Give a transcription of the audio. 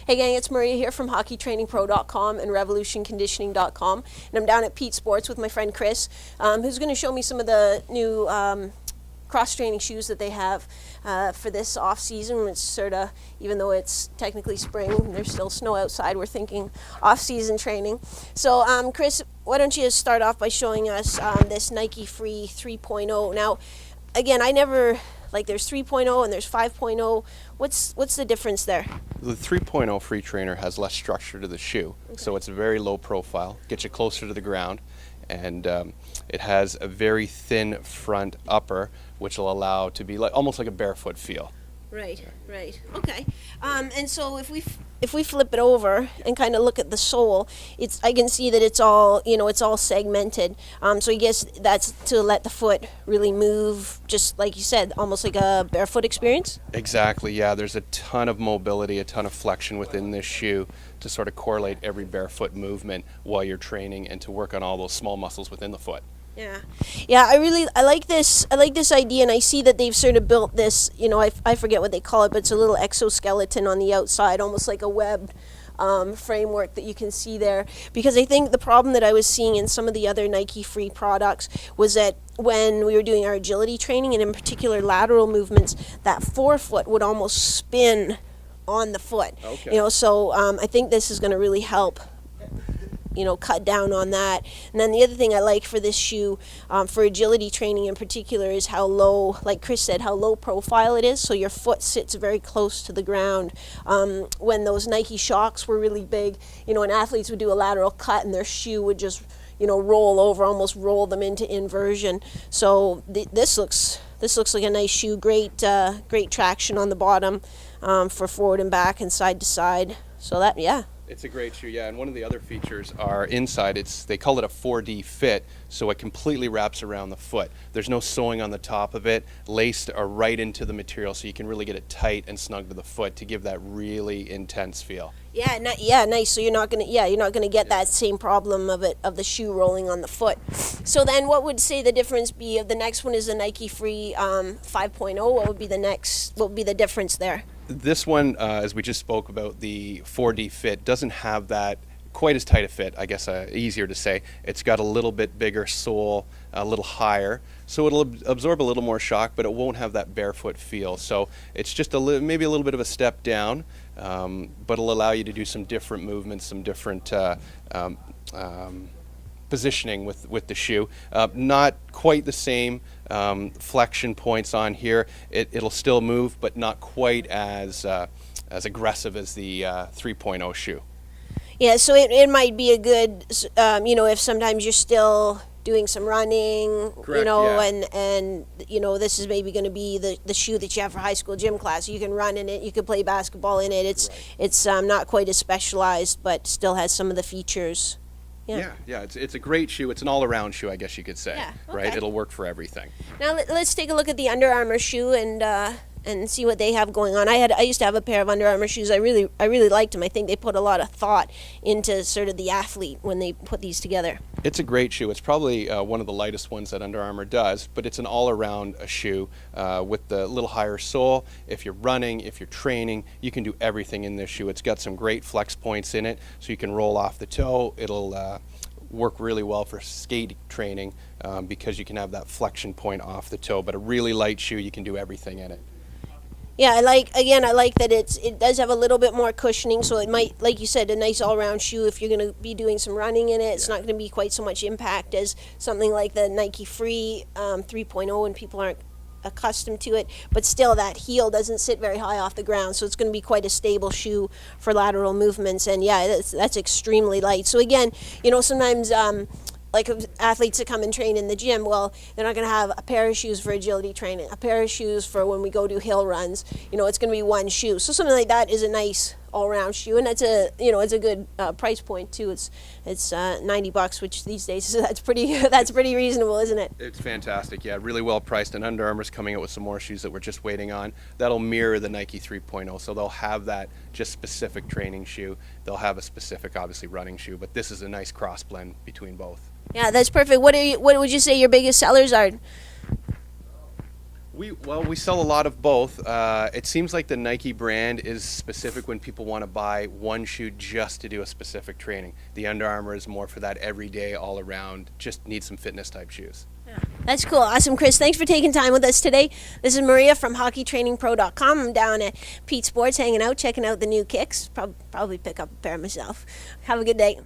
Hey gang, it's Maria here from hockeytrainingpro.com and revolutionconditioning.com, and I'm down at Pete Sports with my friend Chris, who's going to show me some of the new cross-training shoes that they have for this off-season. It's sort of, even though it's technically spring, there's still snow outside, we're thinking off-season training. So Chris, why don't you start off by showing us this Nike Free 3.0. Now, again, there's 3.0 and there's 5.0. What's the difference there? The 3.0 Free Trainer has less structure to the shoe, so it's a very low profile, gets you closer to the ground, and it has a very thin front upper, which will allow to be almost like a barefoot feel. Right. Okay. And so if we flip it over and kind of look at the sole, I can see that it's all segmented. So I guess that's to let the foot really move, just like you said, almost like a barefoot experience. Exactly. Yeah. There's a ton of mobility, a ton of flexion within this shoe to sort of correlate every barefoot movement while you're training and to work on all those small muscles within the foot. Yeah. I like this idea, and I see that they've sort of built this. I forget what they call it, but it's a little exoskeleton on the outside, almost like a webbed framework that you can see there. Because I think the problem that I was seeing in some of the other Nike Free products was that when we were doing our agility training, and in particular lateral movements, that forefoot would almost spin on the foot. Okay. So I think this is going to really help cut down on that. And then the other thing I like for this shoe, for agility training in particular, is how low, like Chris said, how low profile it is. So your foot sits very close to the ground. When those Nike Shocks were really big, and athletes would do a lateral cut and their shoe would just, roll over, almost roll them into inversion. So this looks like a nice shoe. Great traction on the bottom for forward and back and side to side. So It's a great shoe, yeah, and one of the other features are inside, they call it a 4D fit, so it completely wraps around the foot. There's no sewing on the top of it, laced are right into the material, so you can really get it tight and snug to the foot to give that really intense feel. Nice. So you're not gonna get that same problem of the shoe rolling on the foot. So then, what would the difference be? Of the next one is the Nike Free 5.0. What would be the difference there? This one, as we just spoke about, the 4D fit doesn't have that quite as tight a fit, I guess easier to say. It's got a little bit bigger sole, a little higher, so it'll absorb a little more shock, but it won't have that barefoot feel. So it's just maybe a little bit of a step down, but it'll allow you to do some different movements, some different positioning with the shoe. Not quite the same flexion points on here. It'll still move, but not quite as aggressive as the 3.0 shoe. Yeah, so it might be a good, if sometimes you're still doing some running, Correct, yeah. and this is maybe going to be the shoe that you have for high school gym class. You can run in it, you can play basketball in it. It's not quite as specialized, but still has some of the features. Yeah, it's a great shoe. It's an all-around shoe, I guess you could say. Yeah, okay. Right? It'll work for everything. Now let's take a look at the Under Armour shoe and see what they have going on. I used to have a pair of Under Armour shoes. I really liked them. I think they put a lot of thought into sort of the athlete when they put these together. It's a great shoe. It's probably one of the lightest ones that Under Armour does, but it's an all-around shoe with the little higher sole. If you're running, if you're training, you can do everything in this shoe. It's got some great flex points in it, so you can roll off the toe. It'll work really well for skate training because you can have that flexion point off the toe, but a really light shoe, you can do everything in it. Yeah, I like that it does have a little bit more cushioning, so it might, like you said, a nice all-round shoe if you're going to be doing some running in it. It's not going to be quite so much impact as something like the Nike Free 3.0, and people aren't accustomed to it. But still, that heel doesn't sit very high off the ground, so it's going to be quite a stable shoe for lateral movements. And yeah, that's extremely light. So again, sometimes like athletes that come and train in the gym, well, they're not going to have a pair of shoes for agility training, a pair of shoes for when we go do hill runs. It's going to be one shoe. So something like that is a nice all-around shoe, and it's a good price point too. It's $90, which these days that's pretty reasonable, isn't it? It's fantastic, yeah, really well priced. And Under Armour's coming out with some more shoes that we're just waiting on. That'll mirror the Nike 3.0, so they'll have that just specific training shoe. They'll have a specific, obviously, running shoe, but this is a nice cross blend between both. Yeah, that's perfect. What would you say your biggest sellers are? We sell a lot of both. It seems like the Nike brand is specific when people want to buy one shoe just to do a specific training. The Under Armour is more for that everyday, all around, just need some fitness type shoes. That's cool. Awesome, Chris. Thanks for taking time with us today. This is Maria from HockeyTrainingPro.com. I'm down at Pete Sports hanging out, checking out the new kicks. Probably pick up a pair myself. Have a good day.